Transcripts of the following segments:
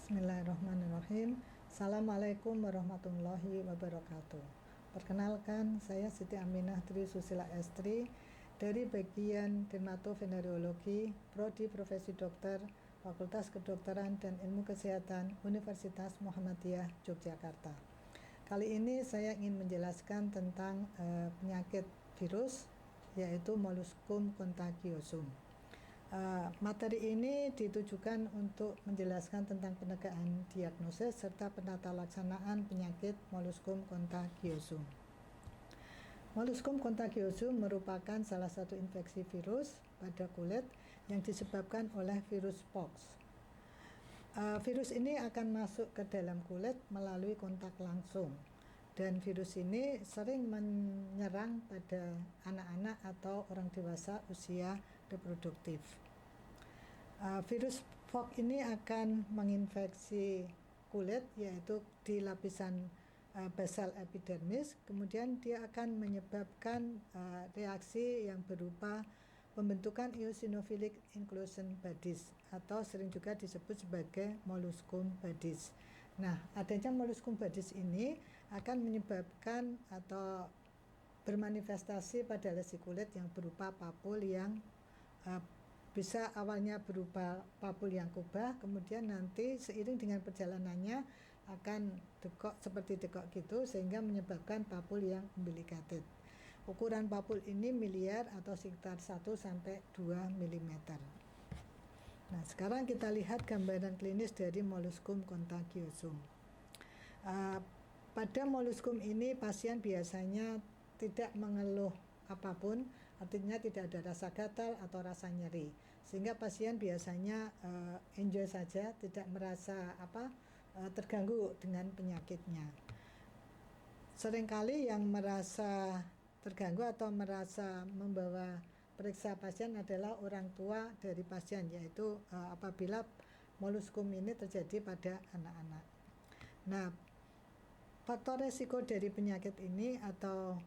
Bismillahirrahmanirrahim. Assalamualaikum warahmatullahi wabarakatuh. Perkenalkan, saya Siti Aminah Tri Susila Estri dari bagian Dermatovenerologi, Prodi Profesi Dokter, Fakultas Kedokteran dan Ilmu Kesehatan Universitas Muhammadiyah Yogyakarta. Kali ini saya ingin menjelaskan tentang penyakit virus, yaitu Molluscum contagiosum. Materi ini ditujukan untuk menjelaskan tentang penegakan diagnosis serta penata laksanaan penyakit Molluscum contagiosum. Molluscum contagiosum merupakan salah satu infeksi virus pada kulit yang disebabkan oleh virus pox. Virus ini akan masuk ke dalam kulit melalui kontak langsung, dan virus ini sering menyerang pada anak-anak atau orang dewasa usia reproduktif. Virus pox ini akan menginfeksi kulit, yaitu di lapisan basal epidermis. Kemudian dia akan menyebabkan reaksi yang berupa pembentukan eosinophilic inclusion bodies, atau sering juga disebut sebagai molluscum bodies. Nah, adanya molluscum bodies ini akan menyebabkan atau bermanifestasi pada lesi kulit yang berupa papul yang bisa awalnya berupa papul yang kubah, kemudian nanti seiring dengan perjalanannya akan dekok seperti dekok gitu, sehingga menyebabkan papul yang umbilicated. Ukuran papul ini miliar atau sekitar 1-2 mm. Nah, sekarang kita lihat gambaran klinis dari Molluscum contagiosum. Pada Molluscum ini pasien biasanya tidak mengeluh apapun, artinya tidak ada rasa gatal atau rasa nyeri, sehingga pasien biasanya enjoy saja, tidak merasa terganggu dengan penyakitnya. Seringkali yang merasa terganggu atau merasa membawa periksa pasien adalah orang tua dari pasien, yaitu apabila molluscum ini terjadi pada anak-anak. Nah, faktor resiko dari penyakit ini atau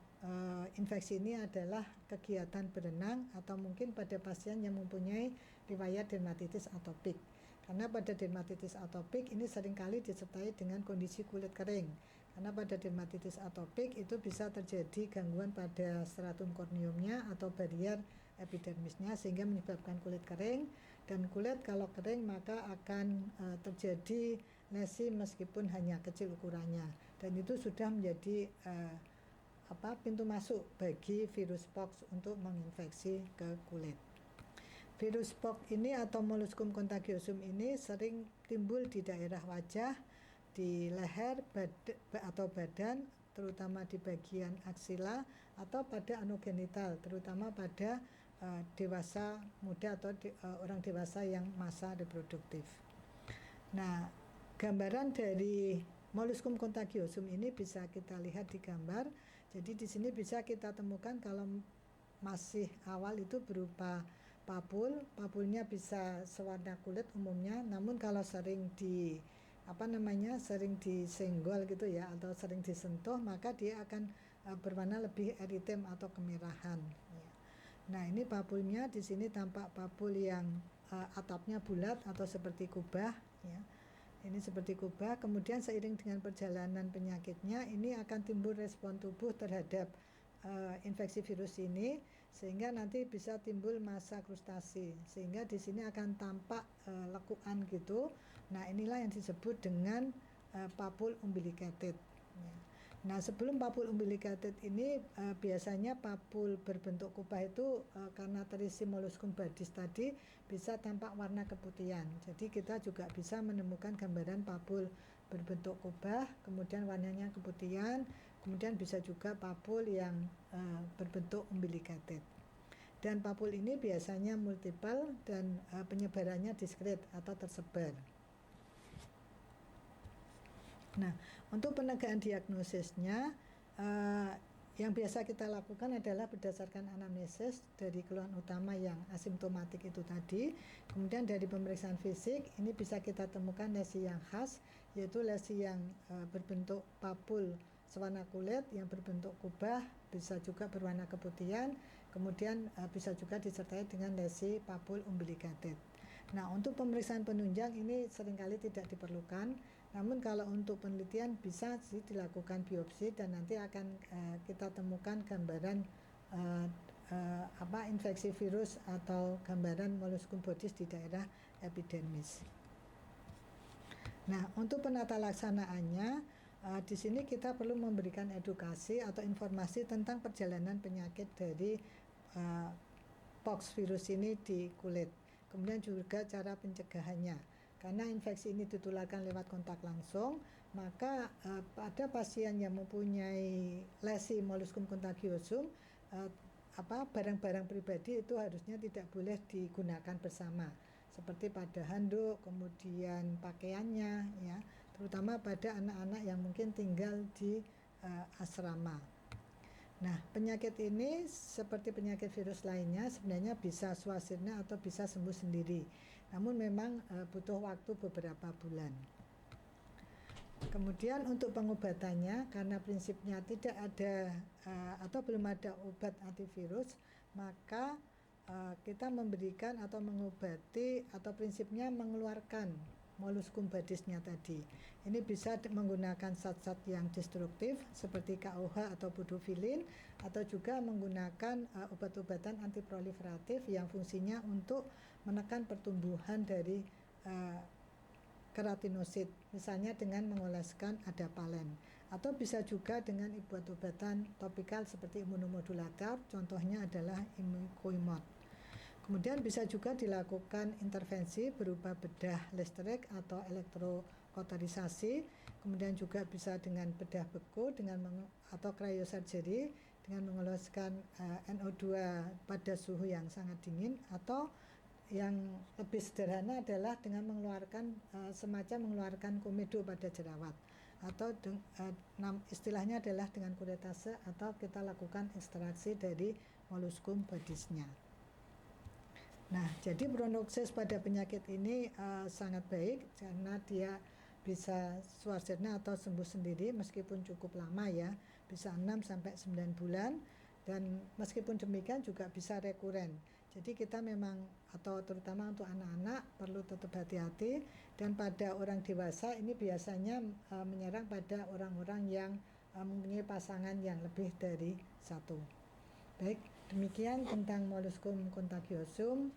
infeksi ini adalah kegiatan berenang atau mungkin pada pasien yang mempunyai riwayat dermatitis atopik. Karena pada dermatitis atopik ini seringkali disertai dengan kondisi kulit kering. Karena pada dermatitis atopik itu bisa terjadi gangguan pada stratum corneumnya atau barrier epidermisnya, sehingga menyebabkan kulit kering, dan kulit kalau kering maka akan terjadi lesi meskipun hanya kecil ukurannya, dan itu sudah menjadi pintu masuk bagi virus pox untuk menginfeksi ke kulit. Virus pox ini atau Molluscum contagiosum ini sering timbul di daerah wajah, di leher atau badan, terutama di bagian aksila, atau pada anogenital, terutama pada dewasa muda atau orang dewasa yang masa reproduktif. Nah, gambaran dari Molluscum contagiosum ini bisa kita lihat di gambar. Jadi di sini bisa kita temukan kalau masih awal itu berupa papulnya bisa sewarna kulit umumnya, namun kalau sering sering disenggol gitu ya, atau sering disentuh, maka dia akan berwarna lebih eritem atau kemerahan. Nah, ini papulnya di sini tampak papul yang atapnya bulat atau seperti kubah ya. Ini seperti kubah, kemudian seiring dengan perjalanan penyakitnya ini akan timbul respon tubuh terhadap infeksi virus ini, sehingga nanti bisa timbul massa krustasi, sehingga di sini akan tampak lekuan gitu. Nah, inilah yang disebut dengan papul umbilicated. Nah, sebelum papul umbilicated ini biasanya papul berbentuk kubah itu karena terisi molluscum bodies tadi bisa tampak warna keputihan. Jadi kita juga bisa menemukan gambaran papul berbentuk kubah, kemudian warnanya keputihan, kemudian bisa juga papul yang berbentuk umbilicated. Dan papul ini biasanya multiple dan penyebarannya diskret atau tersebar. Nah, untuk penegakan diagnosisnya, yang biasa kita lakukan adalah berdasarkan anamnesis dari keluhan utama yang asimptomatik itu tadi. Kemudian dari pemeriksaan fisik, ini bisa kita temukan lesi yang khas, yaitu lesi yang berbentuk papul sewarna kulit yang berbentuk kubah, bisa juga berwarna keputihan, kemudian bisa juga disertai dengan lesi papul umbilicated. Nah, untuk pemeriksaan penunjang ini seringkali tidak diperlukan. Namun kalau untuk penelitian bisa sih dilakukan biopsi dan nanti akan kita temukan gambaran infeksi virus atau gambaran molluscum bovis di daerah epidermis. Nah, untuk penata laksanaannya di sini kita perlu memberikan edukasi atau informasi tentang perjalanan penyakit dari pox virus ini di kulit. Kemudian juga cara pencegahannya. Karena infeksi ini ditularkan lewat kontak langsung, maka pada pasien yang mempunyai lesi molluscum contagiosum, barang-barang pribadi itu harusnya tidak boleh digunakan bersama, seperti pada handuk, kemudian pakaiannya, ya, terutama pada anak-anak yang mungkin tinggal di asrama. Nah, penyakit ini seperti penyakit virus lainnya sebenarnya bisa swastirna atau bisa sembuh sendiri. Namun memang butuh waktu beberapa bulan. Kemudian untuk pengobatannya, karena prinsipnya tidak ada atau belum ada obat antivirus, maka kita memberikan atau mengobati atau prinsipnya mengeluarkan molluscum bovis-nya tadi. Ini bisa menggunakan zat-zat yang destruktif seperti KOH atau podofilin, atau juga menggunakan obat-obatan antiproliferatif yang fungsinya untuk menekan pertumbuhan dari keratinosit, misalnya dengan mengoleskan adapalen, atau bisa juga dengan obat-obatan topikal seperti imunomodulator, contohnya adalah imiquimod. Kemudian bisa juga dilakukan intervensi berupa bedah listrik atau elektrokauterisasi, kemudian juga bisa dengan bedah beku atau cryosurgery dengan mengoleskan NO2 pada suhu yang sangat dingin, atau yang lebih sederhana adalah dengan mengeluarkan semacam mengeluarkan komedo pada jerawat, atau istilahnya adalah dengan kuretase, atau kita lakukan ekstraksi dari molluscum bovis-nya. Nah, jadi prognosis pada penyakit ini sangat baik karena dia bisa swastirna atau sembuh sendiri meskipun cukup lama, ya, bisa 6 sampai 9 bulan, dan meskipun demikian juga bisa rekuren. Jadi kita memang, atau terutama untuk anak-anak, perlu tetap hati-hati, dan pada orang dewasa ini biasanya menyerang pada orang-orang yang mempunyai pasangan yang lebih dari satu. Baik, demikian tentang molluscum contagiosum.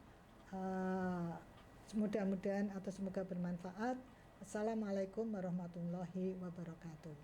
Mudah-mudahan atau semoga bermanfaat. Assalamualaikum warahmatullahi wabarakatuh.